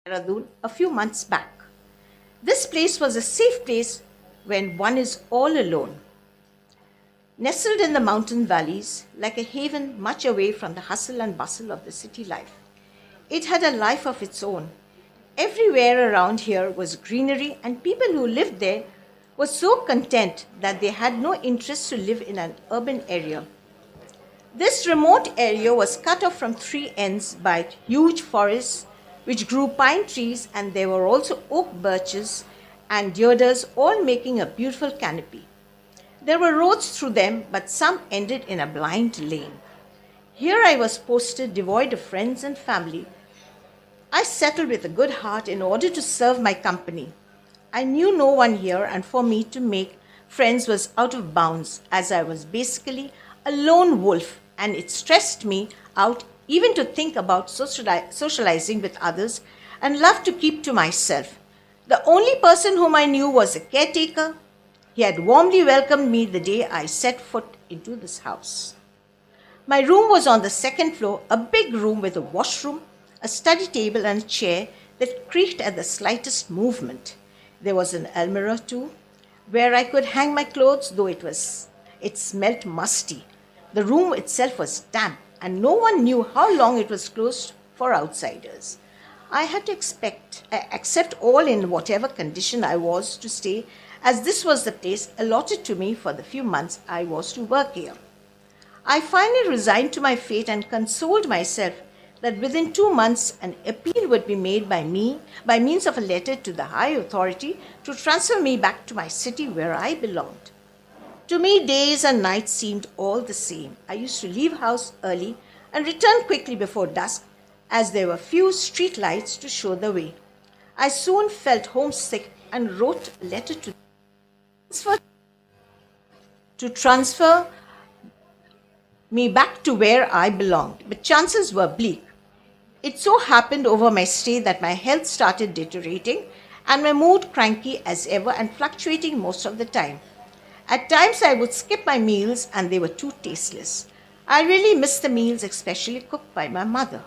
Dehradun a few months back. This place was a safe place when one is all alone. Nestled in the mountain valleys, like a haven much away from the hustle and bustle of the city life. It had a life of its own. Everywhere around here was greenery, and people who lived there were so content that they had no interest to live in an urban area. This remote area was cut off from three ends by huge forests which grew pine trees, and there were also oak birches and deodars, all making a beautiful canopy. There were roads through them, but some ended in a blind lane. Here I was posted devoid of friends and family. I settled with a good heart in order to serve my company. I knew no one here, and for me to make friends was out of bounds, as I was basically a lone wolf, and it stressed me out even to think about socializing with others, and loved to keep to myself. The only person whom I knew was a caretaker. He had warmly welcomed me the day I set foot into this house. My room was on the second floor, a big room with a washroom, a study table, and a chair that creaked at the slightest movement. There was an almirah too, where I could hang my clothes, though it smelt musty. The room itself was damp, and no one knew how long it was closed for outsiders. I had to accept all in whatever condition I was to stay, as this was the place allotted to me for the few months I was to work here. I finally resigned to my fate and consoled myself that within 2 months an appeal would be made by me by means of a letter to the high authority to transfer me back to my city where I belonged. To me, days and nights seemed all the same. I used to leave house early and return quickly before dusk, as there were few street lights to show the way. I soon felt homesick and wrote a letter to transfer me back to where I belonged, but chances were bleak. It so happened over my stay that my health started deteriorating and my mood cranky as ever and fluctuating most of the time. At times I would skip my meals and they were too tasteless. I really missed the meals, especially cooked by my mother.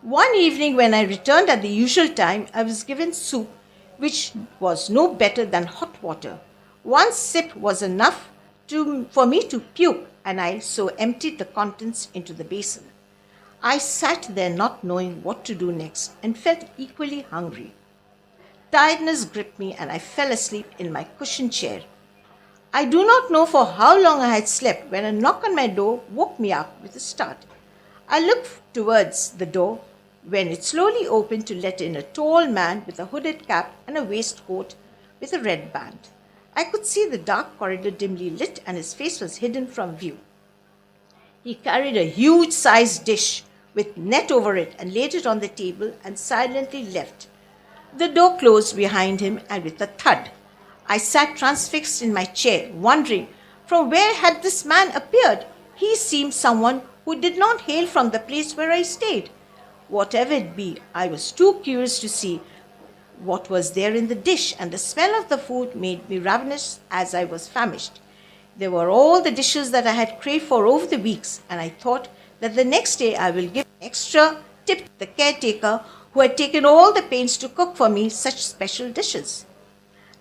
One evening when I returned at the usual time, I was given soup which was no better than hot water. One sip was enough for me to puke, and I so emptied the contents into the basin. I sat there not knowing what to do next and felt equally hungry. Tiredness gripped me and I fell asleep in my cushioned chair. I do not know for how long I had slept when a knock on my door woke me up with a start. I looked towards the door when it slowly opened to let in a tall man with a hooded cap and a waistcoat with a red band. I could see the dark corridor dimly lit and his face was hidden from view. He carried a huge-sized dish with net over it and laid it on the table and silently left. The door closed behind him, and with a thud, I sat transfixed in my chair, wondering from where had this man appeared. He seemed someone who did not hail from the place where I stayed. Whatever it be, I was too curious to see what was there in the dish, and the smell of the food made me ravenous as I was famished. There were all the dishes that I had craved for over the weeks, and I thought that the next day I will give extra tip to the caretaker who had taken all the pains to cook for me such special dishes.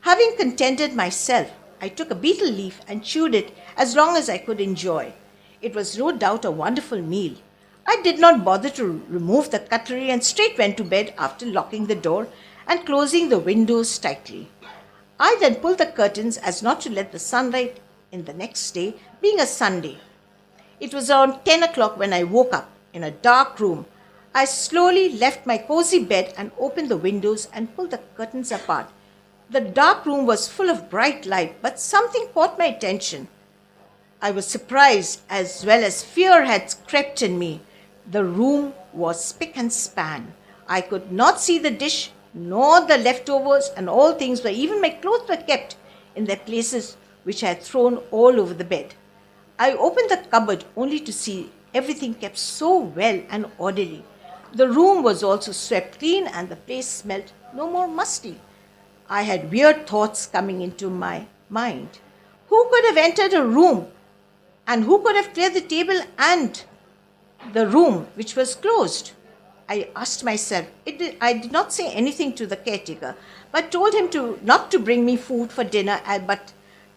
Having contented myself, I took a betel leaf and chewed it as long as I could enjoy. It was no doubt a wonderful meal. I did not bother to remove the cutlery and straight went to bed after locking the door and closing the windows tightly. I then pulled the curtains as not to let the sunlight in the next day, being a Sunday. It was around 10 o'clock when I woke up in a dark room. I slowly left my cozy bed and opened the windows and pulled the curtains apart. The dark room was full of bright light, but something caught my attention. I was surprised as well as fear had crept in me. The room was spick and span. I could not see the dish nor the leftovers, and all things were, even my clothes were kept in their places, which I had thrown all over the bed. I opened the cupboard only to see everything kept so well and orderly. The room was also swept clean and the place smelt no more musty. I had weird thoughts coming into my mind. Who could have entered a room, and who could have cleared the table and the room which was closed? I asked myself. I did not say anything to the caretaker, but told him not to bring me food for dinner, but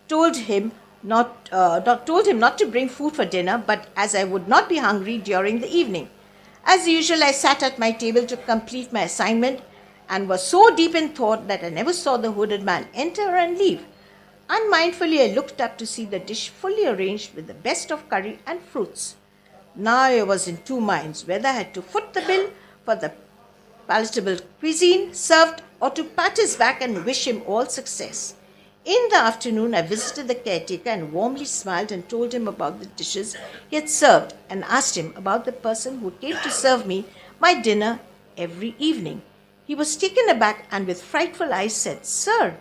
told him not to bring food for dinner, but as I would not be hungry during the evening. As usual, I sat at my table to complete my assignment and was so deep in thought that I never saw the hooded man enter and leave. Unmindfully, I looked up to see the dish fully arranged with the best of curry and fruits. Now I was in two minds whether I had to foot the bill for the palatable cuisine served or to pat his back and wish him all success. In the afternoon, I visited the caretaker and warmly smiled and told him about the dishes he had served and asked him about the person who came to serve me my dinner every evening. He was taken aback and with frightful eyes said, "Sir,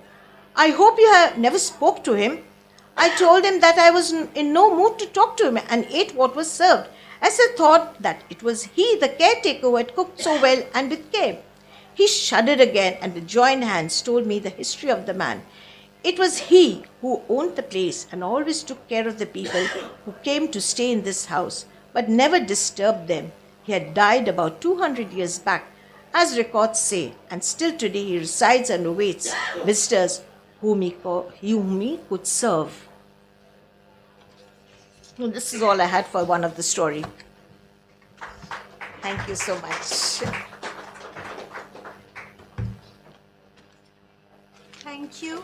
I hope you have never spoke to him." I told him that I was in no mood to talk to him and ate what was served, as I thought that it was he, the caretaker, who had cooked so well and with care. He shuddered again and with joined hands told me the history of the man. It was he who owned the place and always took care of the people who came to stay in this house, but never disturbed them. He had died about 200 years back, as records say, and still today he resides and awaits visitors whom he could serve. Well, this is all I had for one of the story. Thank you so much. Thank you.